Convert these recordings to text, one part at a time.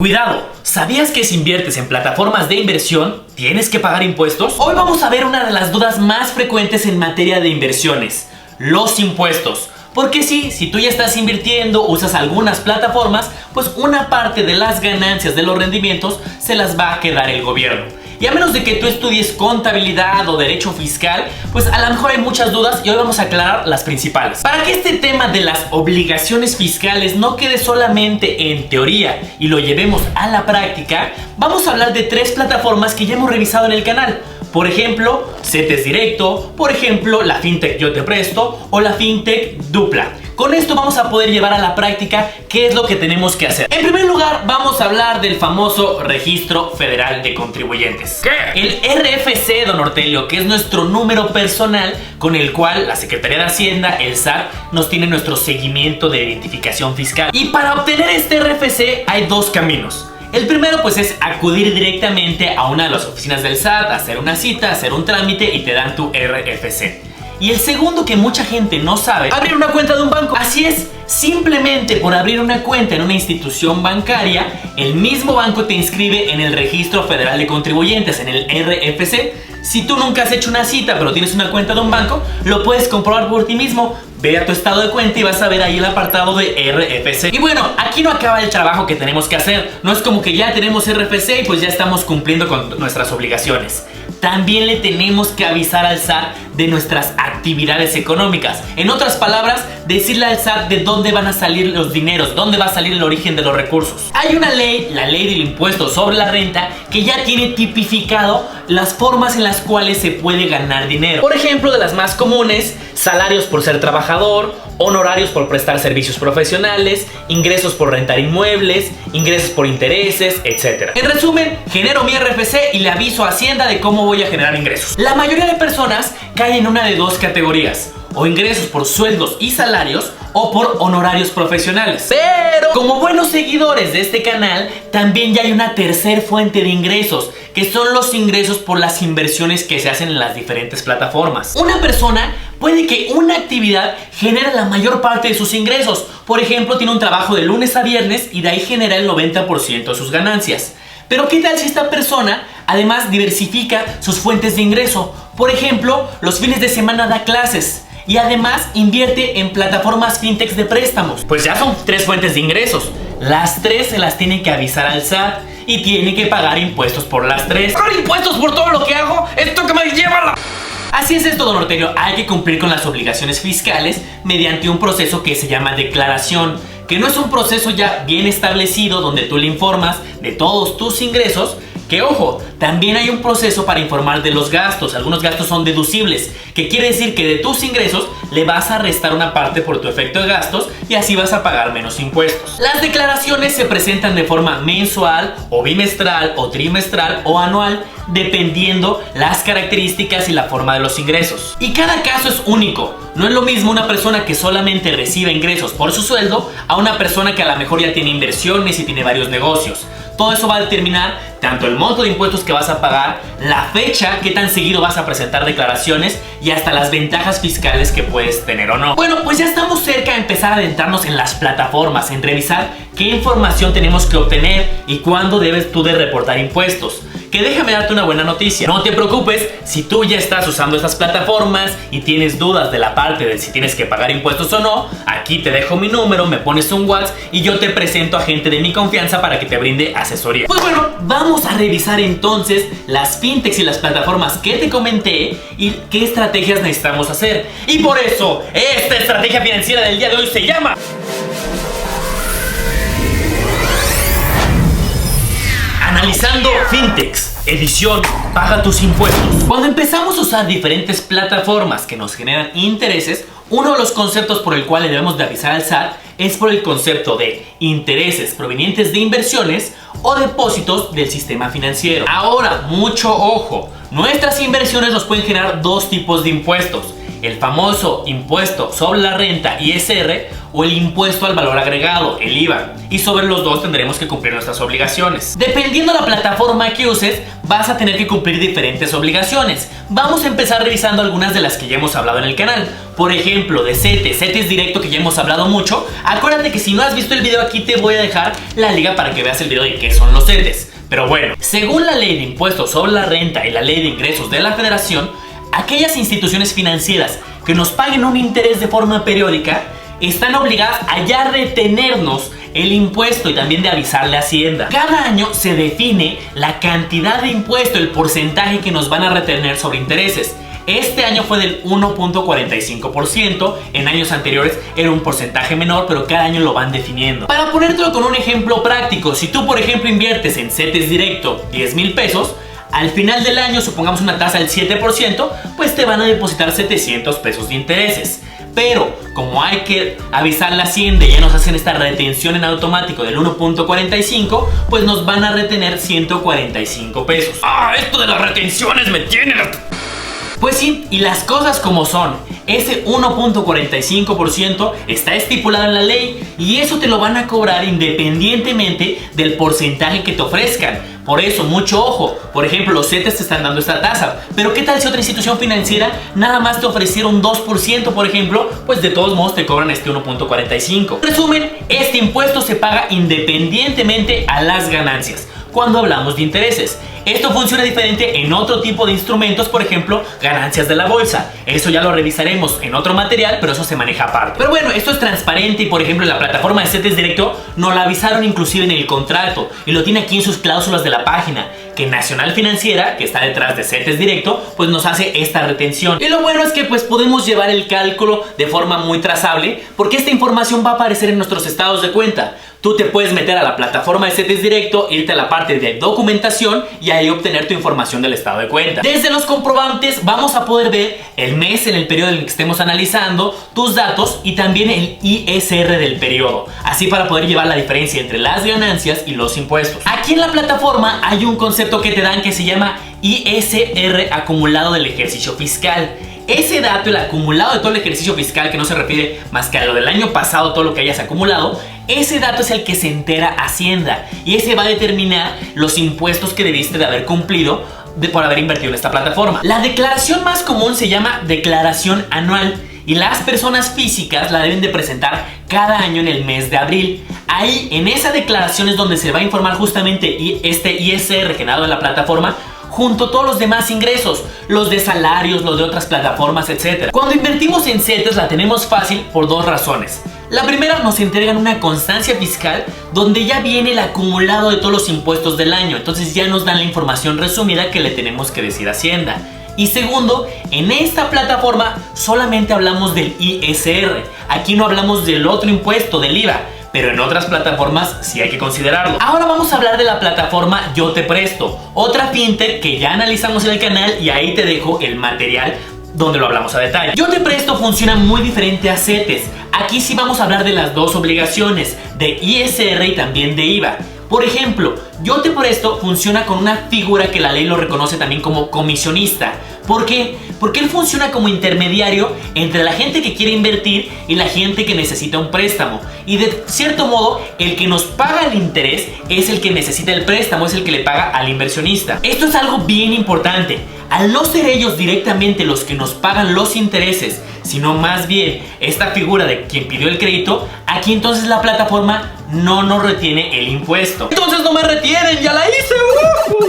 Cuidado, ¿sabías que si inviertes en plataformas de inversión, tienes que pagar impuestos? Hoy vamos a ver una de las dudas más frecuentes en materia de inversiones, los impuestos. Porque sí, si tú ya estás invirtiendo, usas algunas plataformas, pues una parte de las ganancias de los rendimientos se las va a quedar el gobierno. Y a menos de que tú estudies contabilidad o derecho fiscal, pues a lo mejor hay muchas dudas y hoy vamos a aclarar las principales. Para que este tema de las obligaciones fiscales no quede solamente en teoría y lo llevemos a la práctica, vamos a hablar de 3 plataformas que ya hemos revisado en el canal. Por ejemplo, CETES Directo, por ejemplo, la FinTech Yo Te Presto o la FinTech Dupla. Con esto vamos a poder llevar a la práctica qué es lo que tenemos que hacer. En primer lugar, vamos a hablar del famoso Registro Federal de Contribuyentes. ¿Qué? El RFC, don Ortelio, que es nuestro número personal con el cual la Secretaría de Hacienda, el SAT, nos tiene nuestro seguimiento de identificación fiscal. Y para obtener este RFC hay 2 caminos. El primero pues es acudir directamente a una de las oficinas del SAT, hacer una cita, hacer un trámite y te dan tu RFC. Y el segundo, que mucha gente no sabe, abrir una cuenta de un banco. Así es, simplemente por abrir una cuenta en una institución bancaria, el mismo banco te inscribe en el Registro Federal de Contribuyentes, en el RFC. Si tú nunca has hecho una cita pero tienes una cuenta de un banco, lo puedes comprobar por ti mismo. Ve a tu estado de cuenta y vas a ver ahí el apartado de RFC. Y bueno, aquí no acaba el trabajo que tenemos que hacer. No es como que ya tenemos RFC y pues ya estamos cumpliendo con nuestras obligaciones. También le tenemos que avisar al SAT de nuestras actividades económicas. En otras palabras, decirle al SAT de dónde van a salir los dineros, dónde va a salir el origen de los recursos. Hay una ley, la ley del impuesto sobre la renta, que ya tiene tipificado las formas en las cuales se puede ganar dinero. Por ejemplo, de las más comunes, salarios por ser trabajador, honorarios por prestar servicios profesionales, ingresos por rentar inmuebles, ingresos por intereses, etc. En resumen, genero mi RFC y le aviso a Hacienda de cómo voy a generar ingresos. La mayoría de personas caen en una de 2 categorías: o ingresos por sueldos y salarios o por honorarios profesionales. Pero como buenos seguidores de este canal, también ya hay una tercer fuente de ingresos, que son los ingresos por las inversiones que se hacen en las diferentes plataformas. Una persona puede que una actividad genere la mayor parte de sus ingresos. Por ejemplo, tiene un trabajo de lunes a viernes y de ahí genera el 90% de sus ganancias. Pero ¿qué tal si esta persona además diversifica sus fuentes de ingreso? Por ejemplo, los fines de semana da clases y además invierte en plataformas fintechs de préstamos. Pues ya son 3 fuentes de ingresos. Las 3 se las tiene que avisar al SAT y tiene que pagar impuestos por las 3. ¿Pagar impuestos por todo lo que hago? ¡Esto que me lleva! Así es esto, don Ortelio. Hay que cumplir con las obligaciones fiscales mediante un proceso que se llama declaración, que no es un proceso ya bien establecido donde tú le informas de todos tus ingresos. Que ojo, también hay un proceso para informar de los gastos. Algunos gastos son deducibles, que quiere decir que de tus ingresos le vas a restar una parte por tu efecto de gastos y así vas a pagar menos impuestos. Las declaraciones se presentan de forma mensual o bimestral o trimestral o anual, dependiendo las características y la forma de los ingresos. Y cada caso es único. No es lo mismo una persona que solamente recibe ingresos por su sueldo a una persona que a lo mejor ya tiene inversiones y tiene varios negocios. Todo eso va a determinar tanto el monto de impuestos que vas a pagar, la fecha, qué tan seguido vas a presentar declaraciones y hasta las ventajas fiscales que puedes tener o no. Bueno, pues ya estamos cerca de empezar a adentrarnos en las plataformas, en revisar qué información tenemos que obtener y cuándo debes tú de reportar impuestos. Que déjame darte una buena noticia. No te preocupes si tú ya estás usando estas plataformas y tienes dudas de la parte de si tienes que pagar impuestos o no. Aquí te dejo mi número, me pones un WhatsApp y yo te presento a gente de mi confianza para que te brinde asesoría. Pues bueno, vamos a revisar entonces las fintechs y las plataformas que te comenté y qué estrategias necesitamos hacer. Y por eso, esta estrategia financiera del día de hoy se llama... Analizando fintechs, edición Paga tus impuestos. Cuando empezamos a usar diferentes plataformas que nos generan intereses, uno de los conceptos por el cual le debemos de avisar al SAT es por el concepto de intereses provenientes de inversiones o depósitos del sistema financiero. Ahora, mucho ojo, nuestras inversiones nos pueden generar 2 tipos de impuestos: el famoso impuesto sobre la renta ISR o el impuesto al valor agregado, el IVA, y sobre los dos tendremos que cumplir nuestras obligaciones. Dependiendo de la plataforma que uses, vas a tener que cumplir diferentes obligaciones. Vamos a empezar revisando algunas de las que ya hemos hablado en el canal. Por ejemplo, de CETES directo, que ya hemos hablado mucho. Acuérdate que si no has visto el video, aquí te voy a dejar la liga para que veas el video de qué son los CETES. Pero bueno, según la Ley de Impuestos sobre la Renta y la Ley de Ingresos de la Federación, aquellas instituciones financieras que nos paguen un interés de forma periódica están obligadas a ya retenernos el impuesto y también de avisarle a Hacienda. Cada año se define la cantidad de impuesto, el porcentaje que nos van a retener sobre intereses. Este año fue del 1.45%, en años anteriores era un porcentaje menor, pero cada año lo van definiendo. Para ponértelo con un ejemplo práctico, si tú por ejemplo inviertes en CETES directo 10,000 pesos, al final del año, supongamos una tasa del 7%, pues te van a depositar 700 pesos de intereses. Pero como hay que avisar a la Hacienda y ya nos hacen esta retención en automático del 1.45, pues nos van a retener 145 pesos. ¡Ah! Esto de las retenciones me tiene... Pues sí, y las cosas como son, ese 1.45% está estipulado en la ley y eso te lo van a cobrar independientemente del porcentaje que te ofrezcan. Por eso, mucho ojo. Por ejemplo, los CETES te están dando esta tasa, pero ¿qué tal si otra institución financiera nada más te ofrecieron 2%, por ejemplo? Pues de todos modos te cobran este 1.45. En resumen, este impuesto se paga independientemente a las ganancias cuando hablamos de intereses. Esto funciona diferente en otro tipo de instrumentos, por ejemplo, ganancias de la bolsa. Eso ya lo revisaremos en otro material, pero eso se maneja aparte. Pero bueno, esto es transparente y por ejemplo en la plataforma de CETES directo nos lo avisaron inclusive en el contrato y lo tiene aquí en sus cláusulas de la página, que Nacional Financiera, que está detrás de CETES directo, pues nos hace esta retención. Y lo bueno es que pues podemos llevar el cálculo de forma muy trazable, porque esta información va a aparecer en nuestros estados de cuenta. Tú te puedes meter a la plataforma de CETES directo, irte a la parte de documentación y ahí obtener tu información del estado de cuenta. Desde los comprobantes vamos a poder ver el mes en el periodo en el que estemos analizando, tus datos y también el ISR del periodo, así para poder llevar la diferencia entre las ganancias y los impuestos. Aquí en la plataforma hay un concepto que te dan que se llama ISR acumulado del ejercicio fiscal. Ese dato, el acumulado de todo el ejercicio fiscal, que no se refiere más que a lo del año pasado, todo lo que hayas acumulado, ese dato es el que se entera Hacienda y ese va a determinar los impuestos que debiste de haber cumplido por haber invertido en esta plataforma. La declaración más común se llama declaración anual y las personas físicas la deben de presentar cada año en el mes de abril. Ahí, en esa declaración es donde se va a informar justamente este ISR generado en la plataforma, junto a todos los demás ingresos, los de salarios, los de otras plataformas, etc. Cuando invertimos en CETES la tenemos fácil por dos razones. La primera, nos entregan una constancia fiscal donde ya viene el acumulado de todos los impuestos del año, entonces ya nos dan la información resumida que le tenemos que decir a Hacienda. Y segundo, en esta plataforma solamente hablamos del ISR, aquí no hablamos del otro impuesto, del IVA, pero en otras plataformas sí hay que considerarlo. Ahora vamos a hablar de la plataforma Yo Te Presto, otra fintech que ya analizamos en el canal y ahí te dejo el material donde lo hablamos a detalle. Yo Te Presto funciona muy diferente a CETES. Aquí sí vamos a hablar de las dos obligaciones, de ISR y también de IVA. Por ejemplo, Yo Te Presto funciona con una figura que la ley lo reconoce también como comisionista. ¿Por qué? Porque él funciona como intermediario entre la gente que quiere invertir y la gente que necesita un préstamo. Y de cierto modo, el que nos paga el interés es el que necesita el préstamo, es el que le paga al inversionista. Esto es algo bien importante. Al no ser ellos directamente los que nos pagan los intereses, sino más bien esta figura de quien pidió el crédito, aquí entonces la plataforma no nos retiene el impuesto. Entonces no me retienen, ya la hice.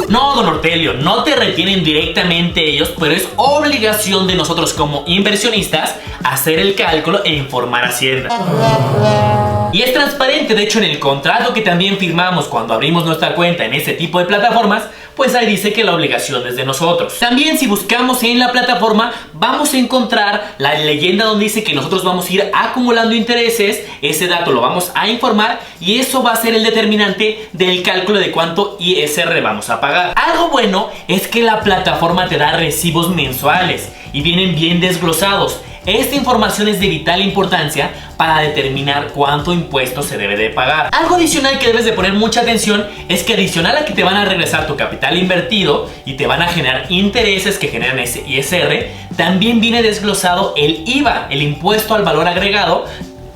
No, don Ortelio, no te retienen directamente ellos, pero es obligación de nosotros como inversionistas hacer el cálculo e informar a Hacienda. Y es transparente, de hecho en el contrato que también firmamos cuando abrimos nuestra cuenta en este tipo de plataformas, pues ahí dice que la obligación es de nosotros. También si buscamos en la plataforma vamos a encontrar la leyenda donde dice que nosotros vamos a ir acumulando intereses, ese dato lo vamos a informar y eso va a ser el determinante del cálculo de cuánto ISR vamos a pagar. Algo bueno es que la plataforma te da recibos mensuales y vienen bien desglosados. Esta información es de vital importancia para determinar cuánto impuesto se debe de pagar. Algo adicional que debes de poner mucha atención es que adicional a que te van a regresar tu capital invertido y te van a generar intereses que generan ese ISR, también viene desglosado el IVA, el impuesto al valor agregado,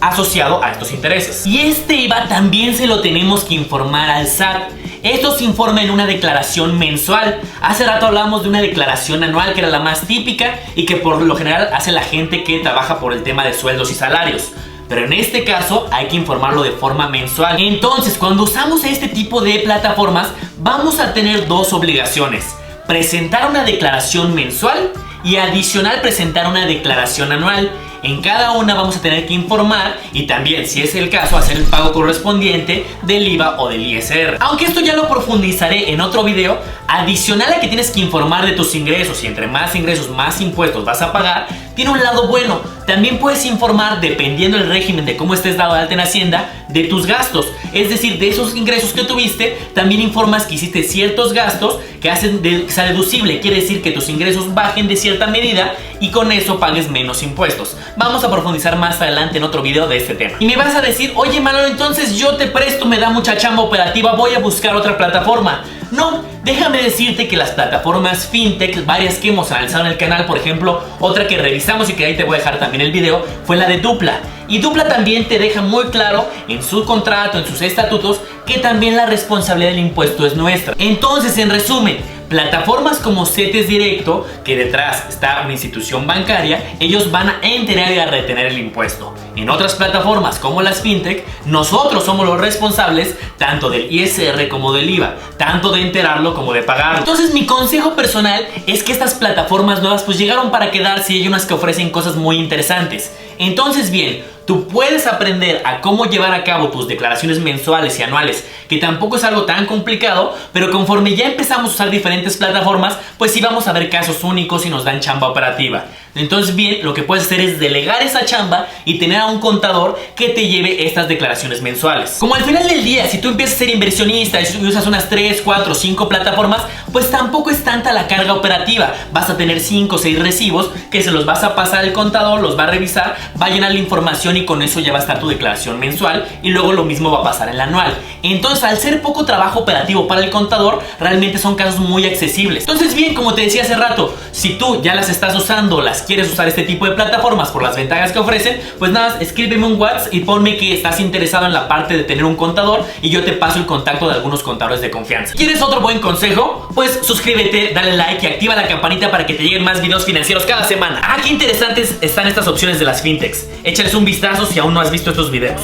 asociado a estos intereses. Y este IVA también se lo tenemos que informar al SAT. Esto se informa en una declaración mensual. Hace rato hablamos de una declaración anual que era la más típica y que por lo general hace la gente que trabaja por el tema de sueldos y salarios. Pero en este caso hay que informarlo de forma mensual. Entonces, cuando usamos este tipo de plataformas, vamos a tener dos obligaciones: presentar una declaración mensual y adicional presentar una declaración anual. En cada una vamos a tener que informar y también, si es el caso, hacer el pago correspondiente del IVA o del ISR. Aunque esto ya lo profundizaré en otro video, adicional a que tienes que informar de tus ingresos, y entre más ingresos, más impuestos vas a pagar, tiene un lado bueno. También puedes informar, dependiendo del régimen de cómo estés dado de alta en Hacienda, de tus gastos. Es decir, de esos ingresos que tuviste, también informas que hiciste ciertos gastos que hacen que sea deducible. Quiere decir que tus ingresos bajen de cierta medida y con eso pagues menos impuestos. Vamos a profundizar más adelante en otro video de este tema. Y me vas a decir: oye Manolo, entonces yo te presto, me da mucha chamba operativa, voy a buscar otra plataforma. No, déjame decirte que las plataformas fintech, varias que hemos analizado en el canal, por ejemplo, otra que revisamos y que ahí te voy a dejar también el video, fue la de Dupla. Y Dupla también te deja muy claro en su contrato, en sus estatutos, que también la responsabilidad del impuesto es nuestra. Entonces, en resumen, plataformas como CETES Directo, que detrás está una institución bancaria, ellos van a enterar y a retener el impuesto. En otras plataformas como las fintech, nosotros somos los responsables tanto del ISR como del IVA, tanto de enterarlo como de pagarlo. Entonces, mi consejo personal es que estas plataformas nuevas pues llegaron para quedarse y hay unas que ofrecen cosas muy interesantes. Entonces, bien, tú puedes aprender a cómo llevar a cabo tus declaraciones mensuales y anuales, que tampoco es algo tan complicado, pero conforme ya empezamos a usar diferentes plataformas, pues sí vamos a ver casos únicos y nos dan chamba operativa. Entonces, bien, lo que puedes hacer es delegar esa chamba y tener a un contador que te lleve estas declaraciones mensuales. Como al final del día, si tú empiezas a ser inversionista y usas unas 3, 4, 5 plataformas, pues tampoco es tanta la carga operativa. Vas a tener 5 o 6 recibos que se los vas a pasar al contador, los va a revisar, va a llenar la información y con eso ya va a estar tu declaración mensual, y luego lo mismo va a pasar en la anual. Entonces, al ser poco trabajo operativo para el contador, realmente son casos muy accesibles. Entonces, bien, como te decía hace rato, si tú ya las estás usando, las quieres usar este tipo de plataformas por las ventajas que ofrecen, pues nada, escríbeme un WhatsApp y ponme que estás interesado en la parte de tener un contador y yo te paso el contacto de algunos contadores de confianza. ¿Quieres otro buen consejo? Pues suscríbete, dale like y activa la campanita para que te lleguen más videos financieros cada semana. Ah, qué interesantes están estas opciones de las fintechs. Échales un vistazo si aún no has visto estos videos.